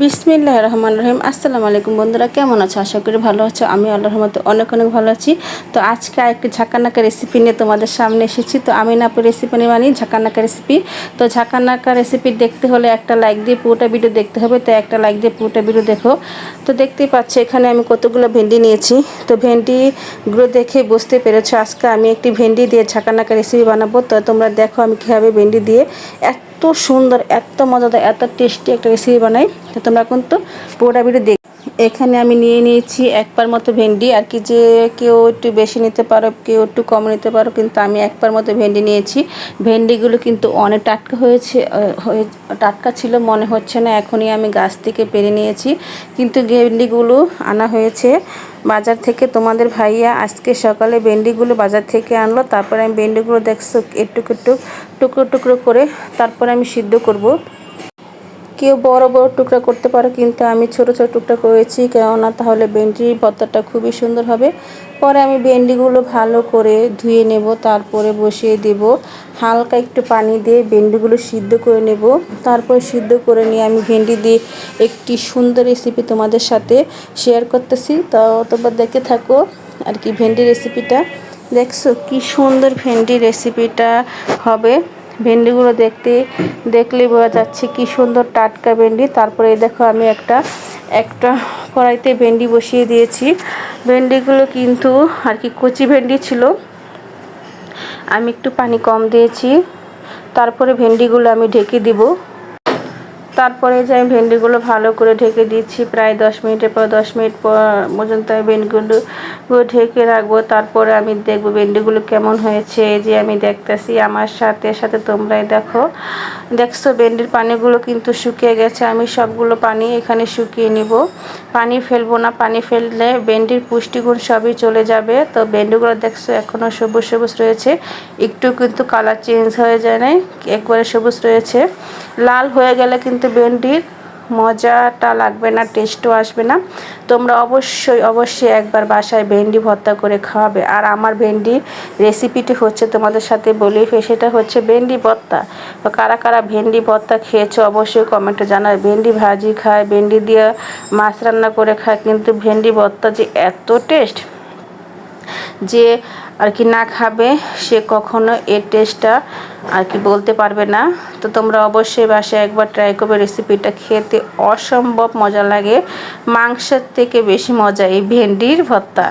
বিসমিল্লাহির রহমানির রহিম। আসসালামু আলাইকুম বন্ধুরা, কেমন আছো? আশা করি ভালো আছো। আমি আল্লাহর রহমতে অনেক ভালো আছি। তো আজকে একটি ঝাঁকানাকা রেসিপি নিয়ে তোমাদের সামনে এসেছি। তো আমি না রেসিপি নিয়ে বানি ঝাঁকানাকা রেসিপি। তো ঝাঁকানাকা রেসিপি দেখতে হলে একটা লাইক দিয়ে পুরোটা ভিডিও দেখতে হবে। তো একটা লাইক দিয়ে পুরোটা ভিডিও দেখো। তো দেখতেই পাচ্ছ এখানে আমি কতগুলো ভেন্ডি নিয়েছি। তো ভেন্ডিগুলো দেখে বুঝতে পেরেছো আজকে আমি একটি ভেন্ডি দিয়ে ঝাঁকানাকা রেসিপি বানাবো। তো তোমরা দেখো আমি কীভাবে ভেন্ডি দিয়ে এত সুন্দর, এত মজাদার, এত টেস্টি একটা রেসিপি বানাই। তো তোমরা কিন্তু পুরোটা ভিডিও দেখ। এখানে আমি নিয়ে নিয়েছি এক পার মতো ভেন্ডি, আর কি যে কেউ একটু বেশি নিতে পারো, কেউ একটু কম নিতে পারো, কিন্তু আমি এক পার মতো ভেন্ডি নিয়েছি। ভেন্ডিগুলো কিন্তু অনেক টাটকা হয়েছে, টাটকা ছিল মনে হচ্ছে না, এখনই আমি গাছ থেকে পেরে নিয়েছি। কিন্তু ভেন্ডিগুলো আনা হয়েছে বাজার থেকে। তোমাদের ভাইয়া আজকে সকালে ভেন্ডিগুলো বাজার থেকে আনলো। তারপরে আমি ভেন্ডিগুলো দেখছো একটু টুকরো টুকরো করে তারপরে আমি সিদ্ধ করব। কেউ বড় বড় টুকরা করতে পারো, কিন্তু আমি ছোট ছোট টুকরা করেছি, কেননা তাহলে ভেন্ডির ভর্তাটা খুবই সুন্দর হবে। পরে আমি ভেন্ডিগুলো ভালো করে ধুয়ে নেব, তারপরে বসিয়ে দেব। হালকা একটু পানি দিয়ে ভেন্ডিগুলো সিদ্ধ করে নেব। তারপর সিদ্ধ করে নিয়ে আমি ভেন্ডি দিয়ে একটি সুন্দর রেসিপি তোমাদের সাথে শেয়ার করতেছি। তো তোমরা দেখে থাকো আর কি ভেন্ডি রেসিপিটা। দেখছো কি সুন্দর ভেন্ডি রেসিপিটা হবে। ভেন্ডিগুলো দেখলেই বোঝা যাচ্ছে কি সুন্দর টাটকা ভেন্ডি। তারপরে দেখো আমি একটা কড়াইতে ভেন্ডি বসিয়ে দিয়েছি। ভেন্ডিগুলো কিন্তু আর কি কচি ভেন্ডি ছিল, আমি একটু পানি কম দিয়েছি। তারপরে ভেন্ডিগুলো আমি ঢেকে দিব। তারপরে যে আমি ভেন্ডিগুলো ভালো করে ঢেকে দিচ্ছি, প্রায় 10 মিনিটের পর 10 মিনিট পর্যন্ত আমি ভেন্ডিগুলো ঢেকে রাখবো। তারপরে আমি দেখবো ভেন্ডিগুলো কেমন হয়েছে। এই যে আমি দেখতেছি, আমার সাথে সাথে তোমরাই দেখছো ভেন্ডির পানিগুলো কিন্তু শুকিয়ে গেছে। আমি সবগুলো পানি এখানে শুকিয়ে নিব, পানি ফেলবো না, পানি ফেললে ভেন্ডির পুষ্টিগুণ সবই চলে যাবে। তো ভেন্ডিগুলো দেখছো এখনও সবুজ সবুজ রয়েছে, একটু কিন্তু কালার চেঞ্জ হয়ে যায় নাই, একবারে সবুজ রয়েছে। লাল হয়ে গেলে কিন্তু ভেন্ডির মজাটা লাগবে না, টেস্টও আসবে না। তোমরা অবশ্যই একবার বাসায় ভেন্ডি ভর্তা করে খাওয়াবে। আর আমার ভেন্ডি রেসিপিটি হচ্ছে তোমাদের সাথে বলি, সেটা হচ্ছে ভেন্ডি ভর্তা। তো কারা কারা ভেন্ডি ভর্তা খেয়েছো অবশ্যই কমেন্টে জানায়। ভেন্ডি ভাজি খায়, ভেন্ডি দিয়ে মাছ রান্না করে খায়, কিন্তু ভেন্ডি ভর্তা যে এত টেস্ট, যে আর কি না খাবে সে কখনো এর টেস্টটা আর কি বলতে পারবে না। তো তোমরা অবশ্যই বাসায় একবার ট্রাই করবে, রেসিপিটা খেতে অসম্ভব মজা লাগে, মাংসের থেকে বেশি মজা এই ভেন্ডির ভর্তা।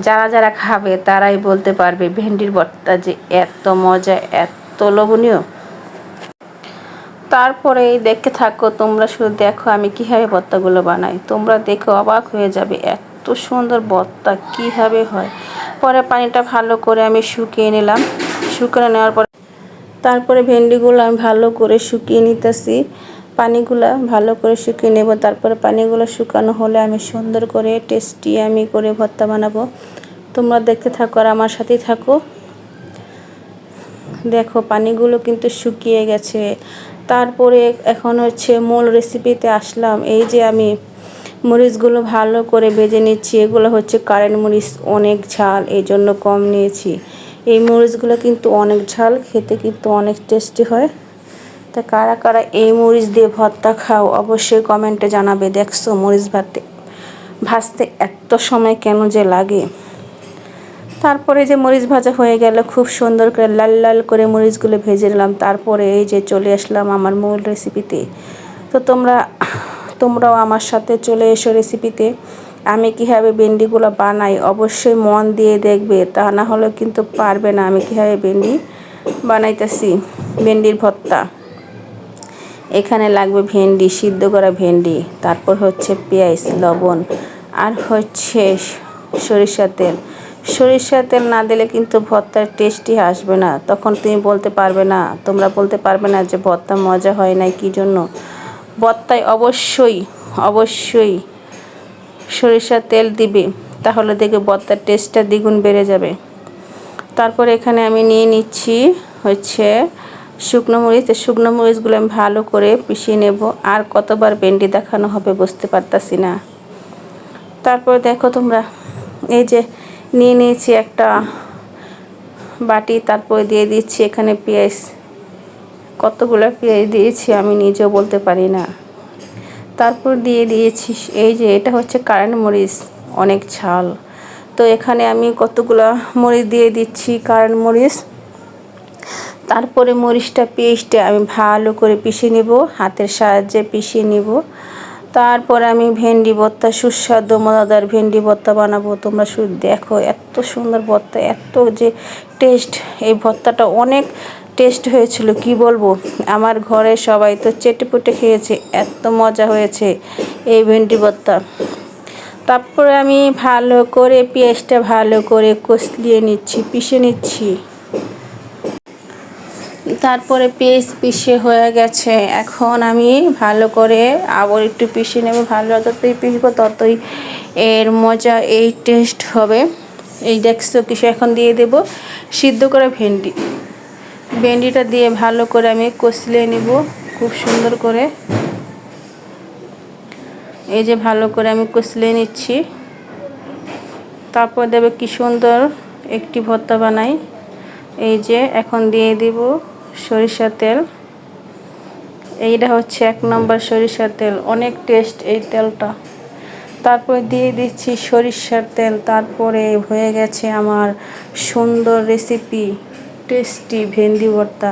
যারা খাবে তারাই বলতে পারবে ভেন্ডির ভর্তা যে এত মজা, এত লোভনীয়। তারপরে দেখতে থাকো তোমরা, শুধু দেখো আমি কীভাবে ভর্তাগুলো বানাই। তোমরা দেখো অবাক হয়ে যাবে এত সুন্দর ভর্তা কীভাবে হয়। পরে পানিটা ভালো করে আমি শুকিয়ে নিলাম। শুকিয়ে নেওয়ার পরে তারপরে ভেন্ডিগুলো আমি ভালো করে শুকিয়ে নিতেছি, পানিগুলো ভালো করে শুকিয়ে নেব। তারপরে পানিগুলো শুকানো হলে আমি সুন্দর করে টেস্টি আমি করে ভর্তা বানাবো। তোমরা দেখতে থাকো আর আমার সাথেই থাকো। দেখো পানিগুলো কিন্তু শুকিয়ে গেছে। তারপরে এখন হচ্ছে মূল রেসিপিতে আসলাম। এই যে আমি মরিচগুলো ভালো করে ভেজে নিচ্ছি। এগুলো হচ্ছে কারেন্ট মরিচ, অনেক ঝাল, এই জন্য কম নিয়েছি। এই মরিচগুলো কিন্তু অনেক ঝাল, খেতে কিন্তু অনেক টেস্টি হয়। তা কারা কারা এই মরিচ দিয়ে ভর্তা খাও অবশ্যই কমেন্টে জানাবে। দেখছো মরিচ ভাজতে এত সময় কেন যে লাগে। তারপরে যে মরিচ ভাজা হয়ে গেল, খুব সুন্দর করে লাল লাল করে মরিচগুলো ভেজে নিলাম। তারপরে এই যে চলে আসলাম আমার মূল রেসিপিতে। তো তোমরাও আমার সাথে চলে এসো রেসিপিতে। আমি কীভাবে ভেন্ডিগুলো বানাই অবশ্যই মন দিয়ে দেখবে, তা না হলে কিন্তু পারবে না আমি কীভাবে ভেন্ডি বানাইতেছি, ভেন্ডির ভর্তা। এখানে লাগবে ভেন্ডি, সিদ্ধ করা ভেন্ডি, তারপর হচ্ছে পেঁয়াজ, লবণ, আর হচ্ছে সরিষার তেল না দিলে কিন্তু ভর্তার টেস্টই আসবে না। তখন তোমরা বলতে পারবে না যে ভর্তা মজা হয় নাই কী জন্য। ভর্তায় অবশ্যই সরিষার তেল দিবে, তাহলে দেখবে ভর্তার টেস্টটা দ্বিগুণ বেড়ে যাবে। তারপরে এখানে আমি নিয়ে নিচ্ছি হচ্ছে শুকনো মরিচগুলো আমি ভালো করে পিষিয়ে নেব। আর কতবার ভেন্ডি দেখানো হবে বুঝতে পারতাছি না। তারপর দেখো তোমরা, এই যে নিয়ে নিয়েছি একটা বাটি, তারপরে দিয়ে দিচ্ছি এখানে পেঁয়াজ। কতগুলো পেঁয়াজ দিয়েছি আমি নিজেও বলতে পারি না। তারপর দিয়ে দিয়েছি এই যে এটা হচ্ছে কারেন্ট মরিচ, অনেক ঝাল। তো এখানে আমি কতগুলো মরিচ দিয়ে দিচ্ছি কারেন্ট মরিচ। তারপরে মরিচটা পেস্টে আমি ভালো করে পিষে নেব, হাতের সাহায্যে পিষে নেব। তারপরে আমি ভেন্ডি ভর্তা, সুস্বাদু মজাদার ভেন্ডি ভর্তা বানাবো। তোমরা শুধু দেখো, এত সুন্দর ভর্তা, এত যে টেস্ট। এই ভর্তাটা অনেক টেস্ট হয়েছিল, কি বলবো। আমার ঘরে সবাই তো চেটেপুটে খেয়েছে, এত মজা হয়েছে এই ভেন্ডি ভর্তা। তারপরে আমি ভালো করে পেঁয়াজটা ভালো করে কষলিয়ে নিচ্ছি, পিষে নিচ্ছি। তারপরে পেস্ট পিষে হয়ে গেছে। এখন আমি ভালো করে আবার একটু পিষে নেব। ভালো যতই পিষবো ততই এর মজা, এই টেস্ট হবে। এই দেখছো কিছু, এখন দিয়ে দেব সিদ্ধ করা ভেন্ডি। ভেন্ডিটা দিয়ে ভালো করে আমি কষলিয়ে নিব খুব সুন্দর করে। এই যে ভালো করে আমি কষলিয়ে নিচ্ছি। তারপর দেবে কি সুন্দর একটি ভর্তা বানাই। এই যে এখন দিয়ে দিব সরিষার তেল। এইটা হচ্ছে 1 নম্বর সরিষার তেল, অনেক টেস্ট এই তেলটা। তারপরে দিয়ে দিচ্ছি সরিষার তেল। তারপরে হয়ে গেছে আমার সুন্দর রেসিপি, টেস্টি ভেন্ডি ভর্তা।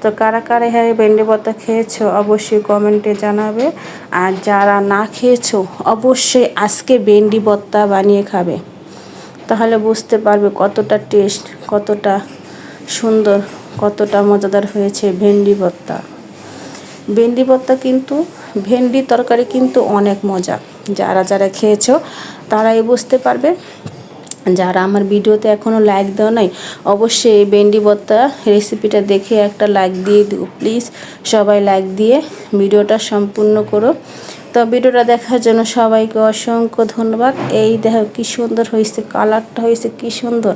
তো কারা কারা হ্যাঁ ভেন্ডি ভর্তা খেয়েছো অবশ্যই কমেন্টে জানাবে। আর যারা না খেয়েছো অবশ্যই আজকে ভেন্ডি ভর্তা বানিয়ে খাবে, তাহলে বুঝতে পারবে কতটা টেস্ট, কতটা সুন্দর, কতটা মজাদার হয়েছে ভেন্ডি ভর্তা। ভেন্ডি ভর্তা কিন্তু, ভেন্ডি তরকারি কিন্তু অনেক মজা। যারা যারা খেয়েছো তারাই বুঝতে পারবে। যারা আমার ভিডিওতে এখনও লাইক দেওয়া নাই, অবশ্যই এই ভেন্ডি ভর্তা রেসিপিটা দেখে একটা লাইক দিয়ে দিও প্লিজ। সবাই লাইক দিয়ে ভিডিওটা সম্পূর্ণ করো। তো ভিডিওটা দেখার জন্য সবাইকে অসংখ্য ধন্যবাদ। এই দেখো কি সুন্দর হয়েছে, কালারটা হয়েছে কি সুন্দর,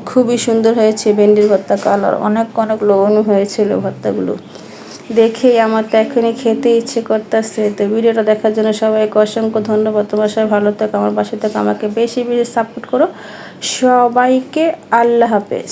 খুবই সুন্দর হয়েছে ভেন্ডির ভর্তা। কালার অনেক অনেক লোভনীয় হয়েছিল ভর্তাগুলো, দেখেই আমার তো এখনই খেতে ইচ্ছে করতেছে। তো ভিডিওটা দেখার জন্য সবাইকে অসংখ্য ধন্যবাদ। তোমার সবাই ভালো থাকো, আমার পাশে থাকো, আমাকে বেশি বেশি সাপোর্ট করো। সবাইকে আল্লাহ হাফেজ।